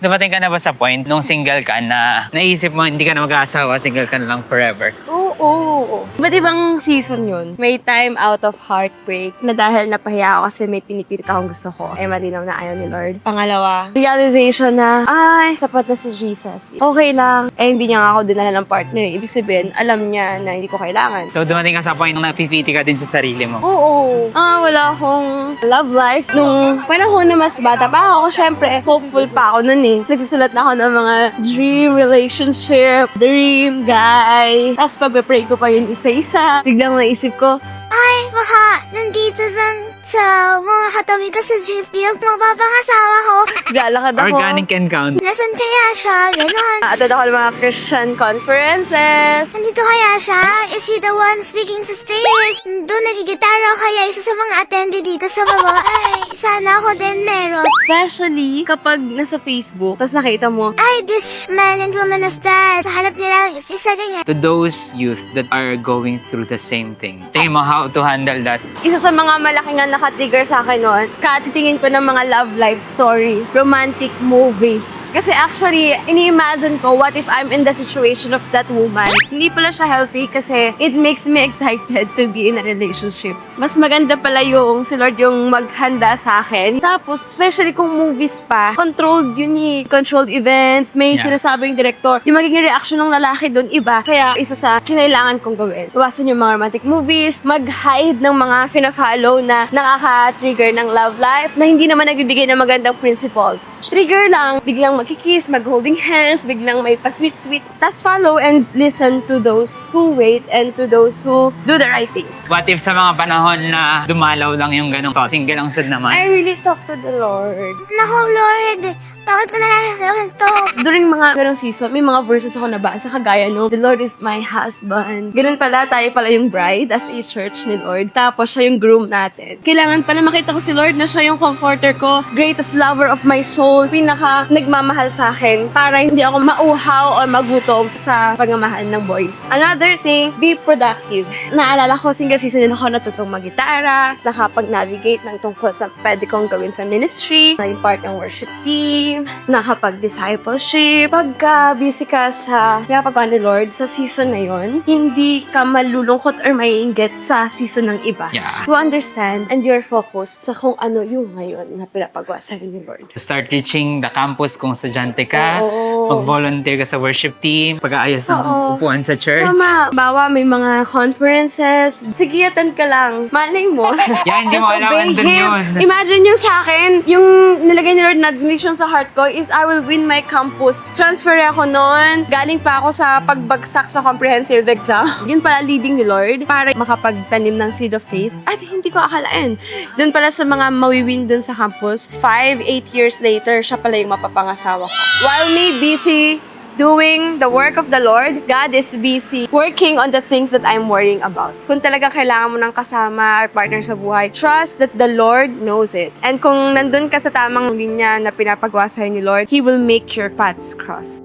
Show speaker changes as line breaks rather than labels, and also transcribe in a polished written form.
Dumating ka na ba sa point nung single ka na naisip mo hindi ka na mag-aasawa, single ka na lang forever?
Oo. Iba't ibang season yun. May time out of heartbreak na dahil napahiya ako kasi may pinipilit akong gusto ko. Ay malinaw na ayaw ni Lord. Pangalawa, realization na, ay, sapat na si Jesus. Okay lang. Eh, hindi niya nga ako dinala ng partner. Ibig sabihin, alam niya na hindi ko kailangan.
So dumating ka sa point nung napipiti ka din sa sarili mo.
Oo. Wala akong love life. Nung panahon na mas bata pa ako, syempre, hopeful pa ako nun eh. Nagsusulat na ako ng mga dream relationship, dream guy. Tapos pag-pray ko pa yun isa-isa. Biglang naisip ko,
Ay, baka nandito sa mga katabi ko sa jeep yung mapapangasawa ko.
lalakad ako.
Organic encounter.
Nasaan kaya siya? Ganon.
Attend ako ng mga Christian conferences.
Nandito kaya siya? Is he the one speaking sa stage? Doon nagigitara kaya isa sa mga attendee dito sa baba? Ay, sana ako din meron.
Especially kapag nasa Facebook, tapos nakita mo,
Ay, this man and woman of God. Sa hanap nila, isa ganyan.
To those youth that are going through the same thing, tingin mo how to handle that?
isa sa mga malaki nga nakatrigger sa akin noon, katitingin ko ng mga love life stories, romantic movies. Kasi actually, ini-imagine ko, what if I'm in the situation of that woman? Hindi pala siya healthy kasi it makes me excited to be in a relationship. Mas maganda pala yung si Lord yung maghanda sa akin. Tapos, especially kung movies pa, controlled yun eh. Controlled events, may
Yeah.
sinasabing director. Yung magiging reaction ng lalaki doon, iba. Kaya isa sa kinailangan kong gawin. Iwasan yung mga romantic movies, mag-hide ng mga fina-follow na nakaka-trigger ng love life na hindi naman nagbibigay ng magandang principles. Trigger lang, biglang magkikiss, mag-holding hands, biglang may pa-sweet-sweet. Tas follow and listen to those who wait and to those who do the right things.
What if sa mga panahon na dumalaw lang yung ganong thought, single ang sad naman?
I really talk to the Lord.
Naku, Lord. Bakit ko nalalaman to?
During mga ganong season, may mga verses ako nabasa kagaya no, The Lord is my husband. Ganun pala, tayo pala yung bride as a church ni Lord. Tapos siya yung groom natin. Kailangan pala makita ko si Lord na siya yung comforter ko, greatest lover of my soul, pinaka nagmamahal sa akin para hindi ako mauhaw o magutom sa pagmamahal ng boys. Another thing, be productive. Naalala ko, single season din ako natutong mag-gitara, nakapag-navigate ng tungkol sa pwede kong gawin sa ministry, naging part ng worship team, nakapag-discipleship. Pagka busy ka sa pinapagawa ni Lord sa season na yon, hindi ka malulungkot or maiinggit sa season ng iba.
Yeah.
You understand and you're focused sa kung ano yung ngayon na pinapagawa sa ni Lord.
Start reaching the campus kung estudyante ka,
Oo.
mag-volunteer ka sa worship team, pag-aayos ng
Oo.
upuan sa church.
Tama. Bawa may mga conferences. Sige, attend ka lang. Malay mo.
Yan, hindi
Just
mo alam,
obey
andun
Him.
yun.
Imagine yung sa akin, yung nilagay ni Lord na mission sa heart ko is I will win my campus. Transfer ako noon. Galing pa ako sa pagbagsak sa comprehensive exam. Yun pala leading ni Lord para makapagtanim ng seed of faith. At hindi ko akalain. Doon pala sa mga mawiwin doon sa campus, 5-8 years later, siya pala yung mapapangasawa ko. While me busy doing the work of the Lord, God is busy working on the things that I'm worrying about. Kung talaga kailangan mo ng kasama or partner sa buhay, trust that the Lord knows it. And kung nandun ka sa tamang linya na pinapagawa sa'yo ni Lord, He will make your paths cross.